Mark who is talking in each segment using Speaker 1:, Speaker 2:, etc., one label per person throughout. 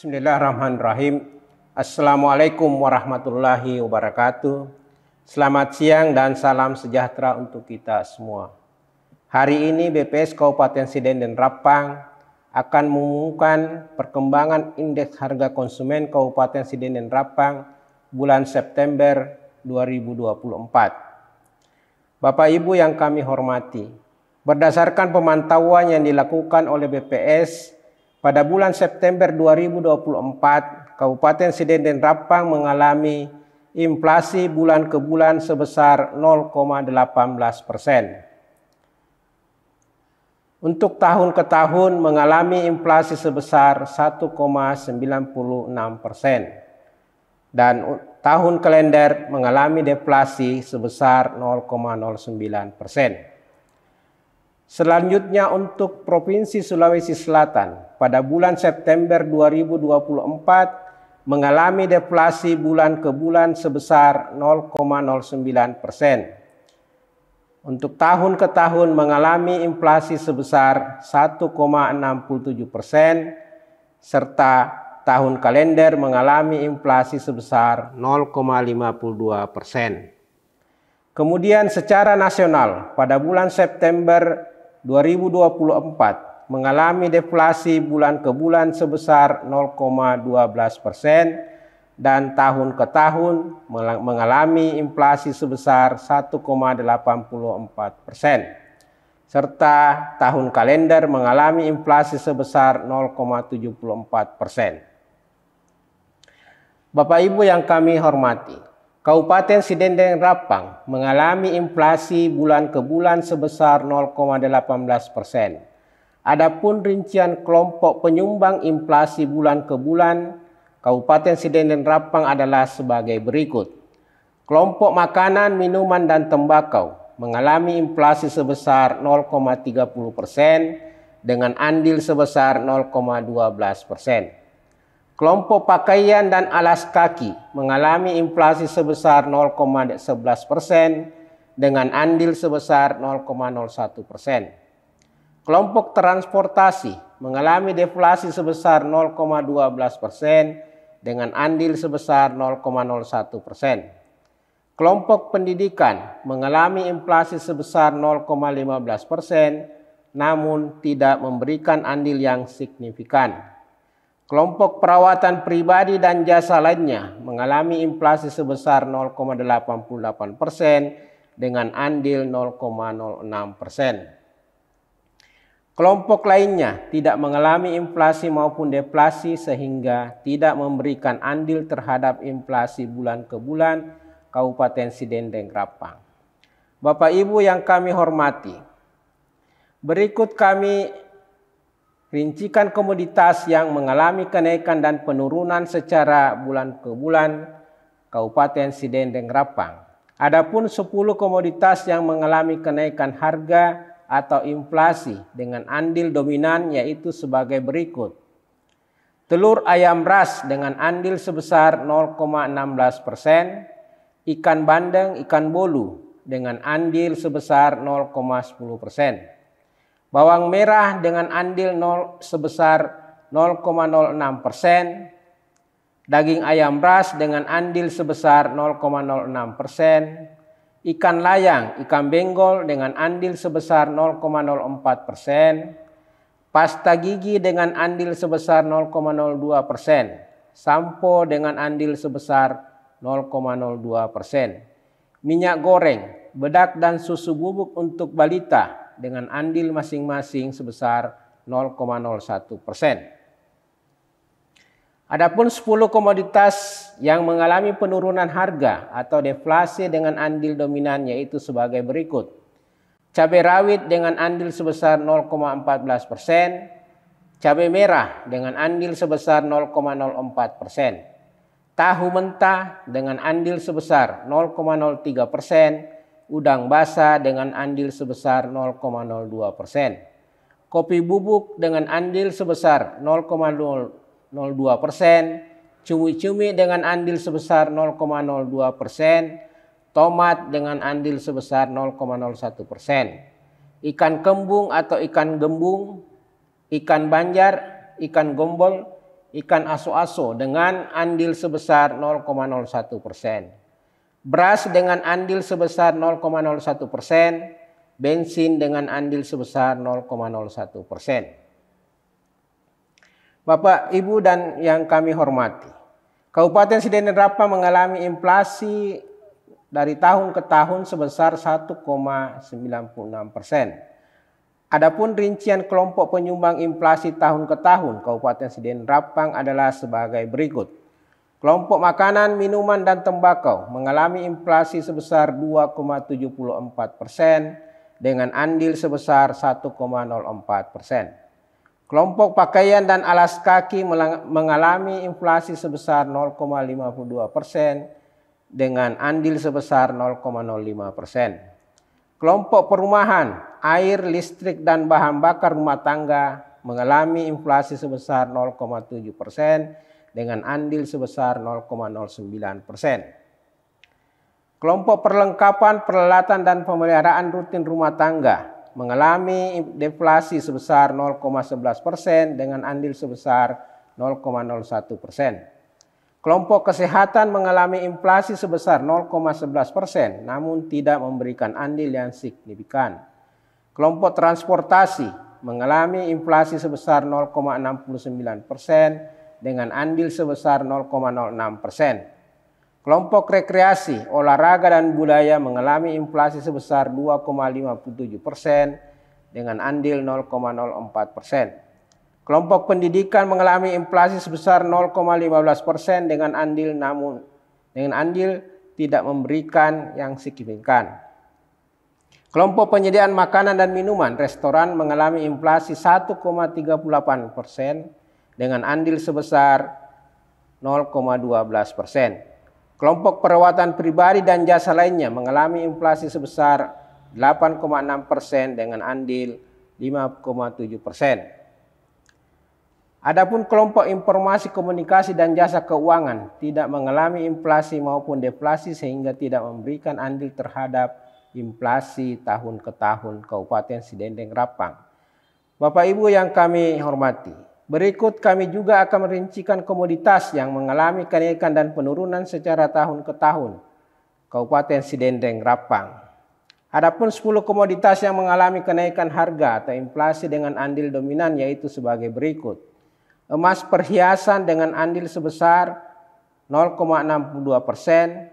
Speaker 1: Bismillahirrahmanirrahim. Assalamualaikum warahmatullahi wabarakatuh. Selamat siang dan salam sejahtera untuk kita semua. Hari ini BPS Kabupaten Sidendeng Rapang akan mengumumkan perkembangan indeks harga konsumen Kabupaten Sidendeng Rapang bulan September 2024. Bapak Ibu yang kami hormati, berdasarkan pemantauan yang dilakukan oleh BPS pada bulan September 2024, Kabupaten Sidendeng Rapang mengalami inflasi bulan ke bulan sebesar 0,18%. Untuk tahun ke tahun mengalami inflasi sebesar 1,96%. Dan tahun kalender mengalami deflasi sebesar 0,09%. Selanjutnya untuk Provinsi Sulawesi Selatan pada bulan September 2024 mengalami deflasi bulan ke bulan sebesar 0,09%. Untuk tahun ke tahun mengalami inflasi sebesar 1,67% serta tahun kalender mengalami inflasi sebesar 0,52%. Kemudian secara nasional pada bulan September 2024 mengalami deflasi bulan ke bulan sebesar 0,12% dan tahun ke tahun mengalami inflasi sebesar 1,84% serta tahun kalender mengalami inflasi sebesar 0,74%. Bapak Ibu yang kami hormati, Kabupaten Sidendeng Rapang mengalami inflasi bulan ke bulan sebesar 0,18%. Adapun rincian kelompok penyumbang inflasi bulan ke bulan Kabupaten Sidendeng Rapang adalah sebagai berikut. Kelompok makanan, minuman, dan tembakau mengalami inflasi sebesar 0,30% dengan andil sebesar 0,12%. Kelompok pakaian dan alas kaki mengalami inflasi sebesar 0,11% dengan andil sebesar 0,01%. Kelompok transportasi mengalami deflasi sebesar 0,12% dengan andil sebesar 0,01%. Kelompok pendidikan mengalami inflasi sebesar 0,15% namun tidak memberikan andil yang signifikan. Kelompok perawatan pribadi dan jasa lainnya mengalami inflasi sebesar 0,88% dengan andil 0,06%. Kelompok lainnya tidak mengalami inflasi maupun deflasi sehingga tidak memberikan andil terhadap inflasi bulan ke bulan Kabupaten Sidendeng Rapang. Bapak Ibu yang kami hormati, berikut kami rincikan komoditas yang mengalami kenaikan dan penurunan secara bulan ke bulan Kabupaten Sidendeng Rapang. Adapun 10 komoditas yang mengalami kenaikan harga atau inflasi dengan andil dominan yaitu sebagai berikut. Telur ayam ras dengan andil sebesar 0,16%, ikan bandeng, ikan bolu dengan andil sebesar 0,10%. Bawang merah dengan andil sebesar 0,06%, daging ayam ras dengan andil sebesar 0,06%, ikan layang, ikan benggol dengan andil sebesar 0,04%, pasta gigi dengan andil sebesar 0,02%, sampo dengan andil sebesar 0,02%, minyak goreng, bedak dan susu bubuk untuk balita dengan andil masing-masing sebesar 0,01%. Adapun 10 komoditas yang mengalami penurunan harga atau deflasi dengan andil dominan yaitu sebagai berikut. Cabai rawit dengan andil sebesar 0,14%, cabai merah dengan andil sebesar 0,04%, tahu mentah dengan andil sebesar 0,03%, udang basah dengan andil sebesar 0,02%. Kopi bubuk dengan andil sebesar 0,02%, cumi-cumi dengan andil sebesar 0,02%, tomat dengan andil sebesar 0,01%. Ikan kembung atau ikan gembung, ikan banjar, ikan gombol, ikan aso-aso dengan andil sebesar 0,01%. Beras dengan andil sebesar 0,01%, bensin dengan andil sebesar 0,01%. Bapak, Ibu, dan yang kami hormati, Kabupaten Sidendeng Rapang mengalami inflasi dari tahun ke tahun sebesar 1,96%. Adapun rincian kelompok penyumbang inflasi tahun ke tahun Kabupaten Sidendeng Rapang adalah sebagai berikut. Kelompok makanan, minuman, dan tembakau mengalami inflasi sebesar 2,74% dengan andil sebesar 1,04%. Kelompok pakaian dan alas kaki mengalami inflasi sebesar 0,52% dengan andil sebesar 0,05%. Kelompok perumahan, air, listrik, dan bahan bakar rumah tangga mengalami inflasi sebesar 0,7% dengan andil sebesar 0,09%. Kelompok perlengkapan, peralatan, dan pemeliharaan rutin rumah tangga mengalami deflasi sebesar 0,11% dengan andil sebesar 0,01%. Kelompok kesehatan mengalami inflasi sebesar 0,11% namun tidak memberikan andil yang signifikan. Kelompok transportasi mengalami inflasi sebesar 0,69% dengan andil sebesar 0,06%. Kelompok rekreasi, olahraga, dan budaya mengalami inflasi sebesar 2,57% dengan andil 0,04%. Kelompok pendidikan mengalami inflasi sebesar 0,15% dengan andil tidak memberikan yang signifikan. Kelompok penyediaan makanan dan minuman, restoran mengalami inflasi 1,38% dengan andil sebesar 0,12%. Kelompok perawatan pribadi dan jasa lainnya mengalami inflasi sebesar 8,6% dengan andil 5,7%. Adapun kelompok informasi, komunikasi, dan jasa keuangan tidak mengalami inflasi maupun deflasi sehingga tidak memberikan andil terhadap inflasi tahun ke tahun Kabupaten Sidendeng Rapang. Bapak Ibu yang kami hormati, berikut kami juga akan merincikan komoditas yang mengalami kenaikan dan penurunan secara tahun ke tahun Kabupaten Sidendeng Rapang. Adapun 10 komoditas yang mengalami kenaikan harga atau inflasi dengan andil dominan yaitu sebagai berikut. Emas perhiasan dengan andil sebesar 0,62%,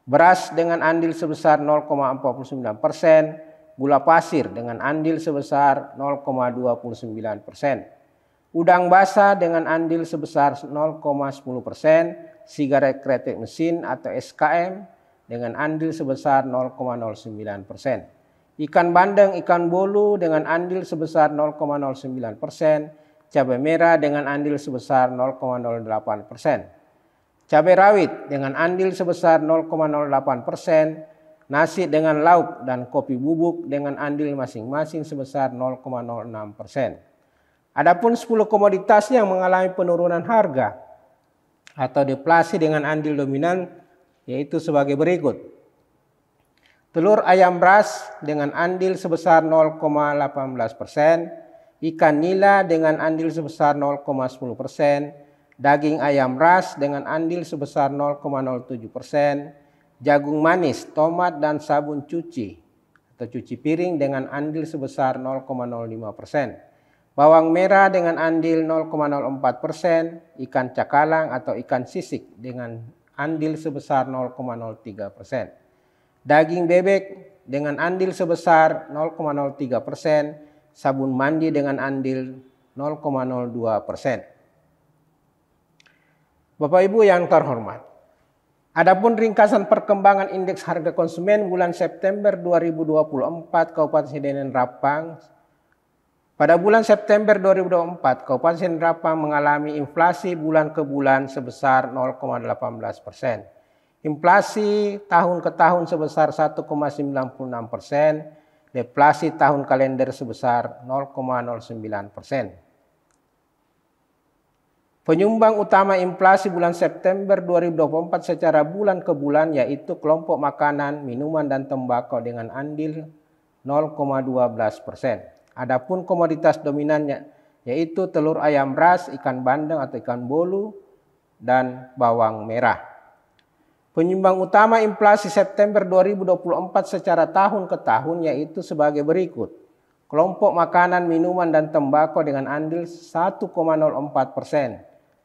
Speaker 1: beras dengan andil sebesar 0,49%, gula pasir dengan andil sebesar 0,29%. Udang basah dengan andil sebesar 0,10%, sigaret kretek mesin atau SKM dengan andil sebesar 0,09%. Ikan bandeng, ikan bolu dengan andil sebesar 0,09%, cabai merah dengan andil sebesar 0,08%. Cabai rawit dengan andil sebesar 0,08%, nasi dengan lauk dan kopi bubuk dengan andil masing-masing sebesar 0,06%. Adapun 10 komoditas yang mengalami penurunan harga atau deflasi dengan andil dominan yaitu sebagai berikut. Telur ayam ras dengan andil sebesar 0,18%, ikan nila dengan andil sebesar 0,10%, daging ayam ras dengan andil sebesar 0,07%, jagung manis, tomat, dan sabun cuci atau cuci piring dengan andil sebesar 0,05%. Bawang merah dengan andil 0,04%, ikan cakalang atau ikan sisik dengan andil sebesar 0,03%. Daging bebek dengan andil sebesar 0,03%, sabun mandi dengan andil 0,02%. Bapak Ibu yang terhormat, adapun ringkasan perkembangan indeks harga konsumen bulan September 2024 Kabupaten Sidendeng Rapang. Pada bulan September 2024, Kabupaten Sidendeng Rapang mengalami inflasi bulan ke bulan sebesar 0,18%. Inflasi tahun ke tahun sebesar 1,96%, deflasi tahun kalender sebesar 0,09%. Penyumbang utama inflasi bulan September 2024 secara bulan ke bulan yaitu kelompok makanan, minuman, dan tembakau dengan andil 0,12%. Adapun komoditas dominannya yaitu telur ayam ras, ikan bandeng atau ikan bolu, dan bawang merah. Penyumbang utama inflasi September 2024 secara tahun ke tahun yaitu sebagai berikut. Kelompok makanan, minuman, dan tembakau dengan andil 1,04%.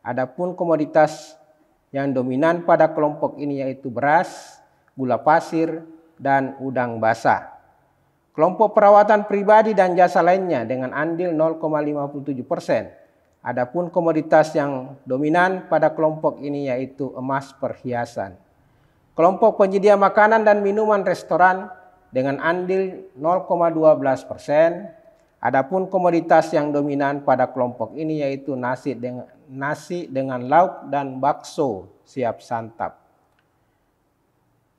Speaker 1: Adapun komoditas yang dominan pada kelompok ini yaitu beras, gula pasir, dan udang basah. Kelompok perawatan pribadi dan jasa lainnya dengan andil 0,57%. Adapun komoditas yang dominan pada kelompok ini yaitu emas perhiasan. Kelompok penyedia makanan dan minuman restoran dengan andil 0,12%. Adapun komoditas yang dominan pada kelompok ini yaitu nasi dengan lauk dan bakso siap santap.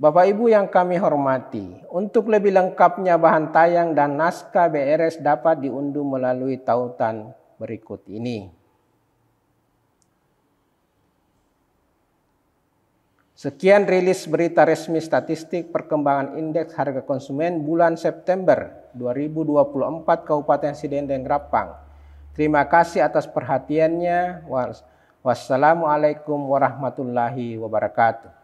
Speaker 1: Bapak Ibu yang kami hormati, untuk lebih lengkapnya bahan tayang dan naskah BRS dapat diunduh melalui tautan berikut ini. Sekian rilis berita resmi statistik perkembangan indeks harga konsumen bulan September 2024 Kabupaten Sidendeng Rapang. Terima kasih atas perhatiannya. Wassalamualaikum warahmatullahi wabarakatuh.